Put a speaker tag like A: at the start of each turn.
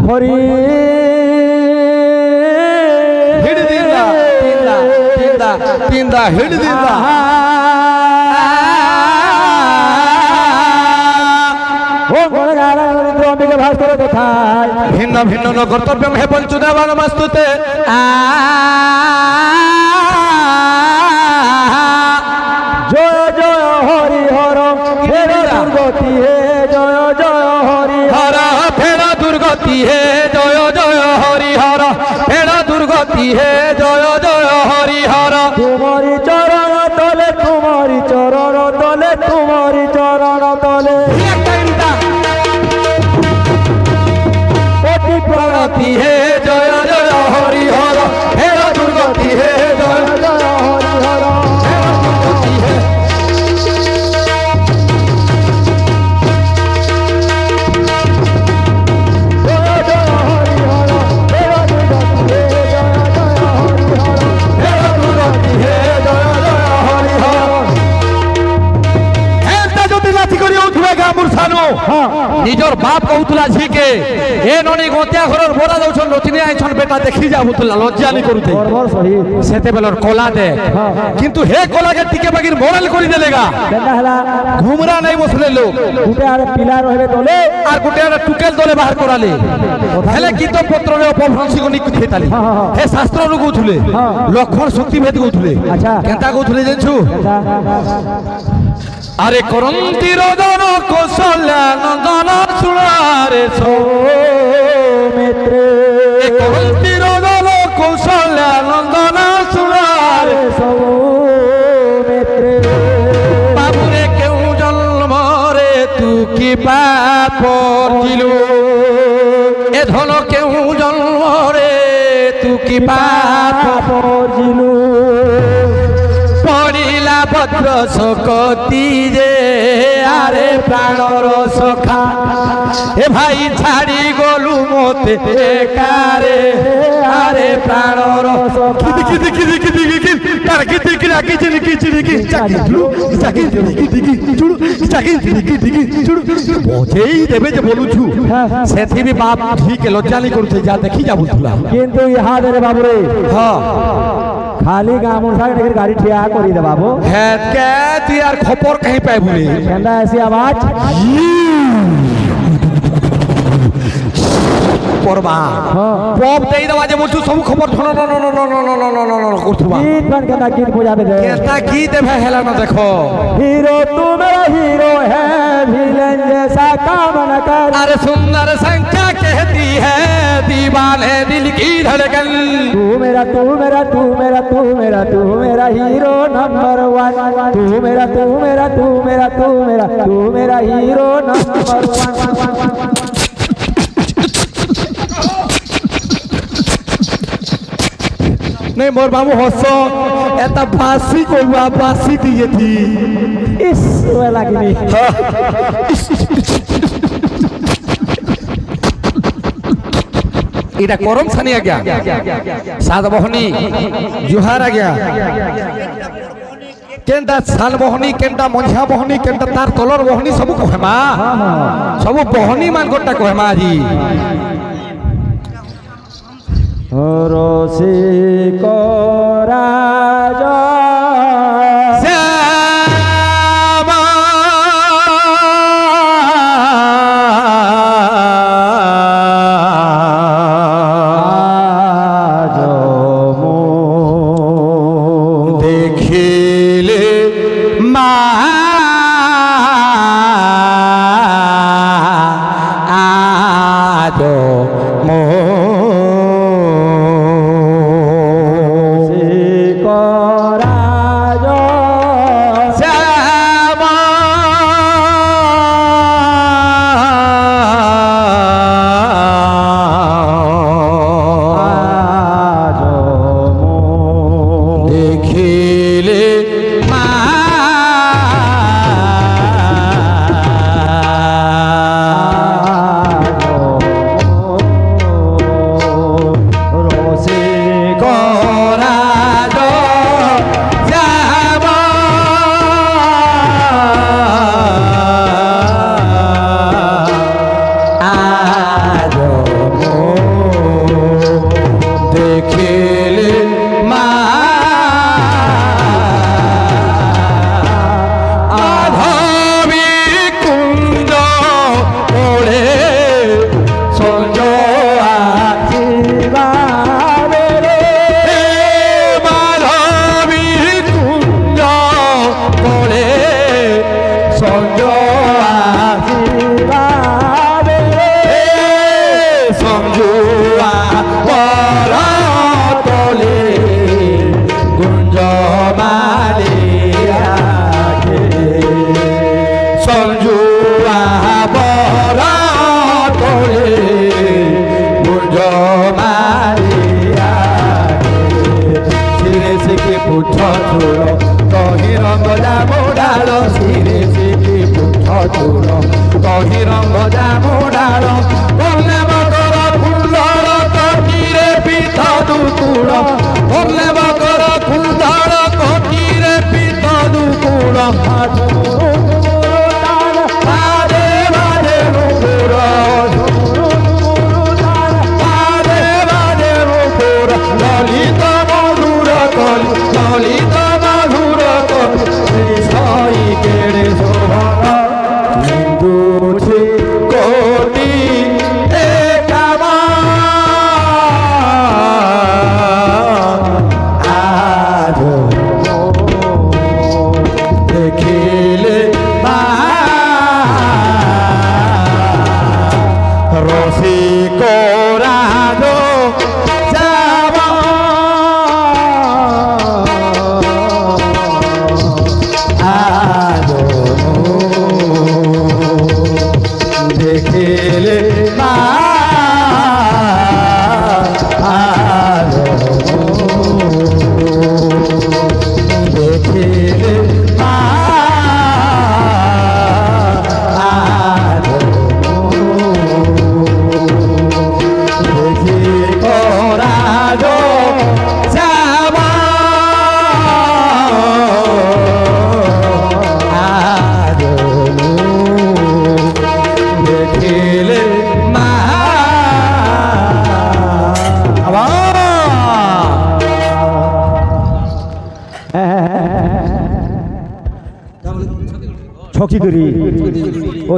A: হরি
B: ಹಿಡಿದಿಲ್ಲ ತಿಂದ ತಿಂದ ತಿಂದ ಹಿಡಿದಿಲ್ಲ ভিন্ন ভিন্ন ন কর্তব্যম হে পঞ্চুদেবান মাস্তুতে
A: জয় জয় হরি হর ফের দুর্গতি হে জয় জয় হরি
B: হর ফের দুর্গতি হে জয় জয় হরি হর ফের দুর্গতি হে জয় জয় হরি হর
A: তোমারি চরণ তলে তোমারি চরণ তলে তোমারি চরণ তলে
B: প্রগতি হে জয় জয় হরি হর ফের দুর্গতি হে জয়
A: জয় হরি হর
B: দুর্গতি হে
A: জয় জয় হরি হর ফের দুর্গতি হে জয় জয় হরি হর
B: ফের দুর্গতি হে জয় জয় হরি হর এতে যদি লাথি করি উঠবে গা মূর্ছানো নিজর বাপ কହୁଥିଲା ঝিকে এ ননি গতিয়া ঘরর বড়া দউছন নতিনি আইছন বেটা দেখি যা বুতলা লজ্জানি করুতে
A: বর্বর সহিত
B: সেতেবেলর কলা দে কিন্তু হে কলাকে টিকে বাগির মোরাল করি দেলেগা
A: কেনা হেলা
B: ঘুমরা নাই বসলে লোক
A: গুটে আরে পিলা রহিবে তলে
B: আর গোটে আরে টুকেল দলে বাহার করালে হেলে কীর্তন পত্রে অপভ্রংশী গনি কুথেতালি হে শাস্ত্র রু কହୁଥିଲେ লক্ষণ শক্তি ভেদ কହୁଥିଲେ
A: আচ্ছা
B: কেনতা কହୁଥିଲେ জানছু আরে করন্তি রদন কৌশল্যা নন্দন সুরারে
A: মিত্রে
B: এ করন্তি রদন কৌশল্যা নন্দন সুরারে
A: মিত্রে
B: বাবুরে কেউ জন্মরে তু কি পাপ দিলু এ ধন কেউ জন্মরে তু কি পাপ
A: জিলু
B: পড়িলা ভদ্র শকতি যে আরে প্রাণর সখা এ ভাই ছাড়ি গলু মতে কারে আরে প্রাণর সখা কি দেখি দেখি দেখি দেখি তার কি দেখি রাখি চিনি কি চিনি কি চাকি চুড়ু চাকি দেখি দেখি চুড়ু চাকি দেখি দেখি চুড়ু বোঝেই দেবে যে বলুছু সেথি বি বাপ ঠিক লজ্জানি করতে যা দেখি যা বলতুলা
A: কিন্তু ইহাদে রে বাবুরে
B: হ্যাঁ
A: খালি গামুর সাথে গাড়ি ঠিয়া করি দে বাবু
B: হ্যাঁ কে তুই আর খবর কहीं পাই বলে
A: কেন্দা ऐसी आवाज
B: পরবা পপ দেই দেওয়া যে বলছু সব খবর ধন ন ন ন ন ন ন ন ন করতুবা
A: गीत बन केंदा गीत बजाबे दे
B: কেটা কি দেবে হেলা না দেখো
A: हीरो तू मेरा हीरो है विलन जैसा काम न कर
B: अरे सुंदर संख्या कहती है दीवाने दिल की धड़कन
A: तू मेरा तू मेरा तू मेरा तू मेरा तू मेरा हीरो नंबर 1 तू मेरा तू मेरा तू मेरा तू मेरा तू मेरा हीरो नंबर 1
B: नहीं मोर बाबू हसो एता बासी कोवा बासी दिए थी
A: इस वे लगनी
B: इटा करम छानी आ गया साद बहनी जुहार आ गया केंटा साल बहनी केंटा मंझा बहनी केंटा तार तलर बहनी सब कहमा सब बहनी मान गोटा कहमा जी
A: रोसी को राजा
B: श्यामा
A: जो मो
B: देखिले मा आज मो সমঝুয়া বর তোলে গুঞ্জ মালে আগে সমঝুয়া বর তোলে গুঞ্জ মালে আগে সিরে সিকে পুঠ চূড় কহি রঙ জামুডাল সিরে সিকে পুঠ চূড় কহি রঙ জামুডাল বললে মকর ফুলর কটিরে পিঠ দুকুড় বললে মকর ফুলর কটিরে পিঠ দুকুড় বাজে বাজে নুপুর বাজে বাজে নুপুর ললিত মধুর কলি ললিত মধুর কলি সই কেড়ে শোভন হিন্দুছে কোটি একামা আজ দেখিলে মা রসিক রাজ যাব আজ দেখিলে মা আজ দেখিলে মা আজ দেখি করাজ যাব আজ দেখিলে মা
A: ছকি করি ও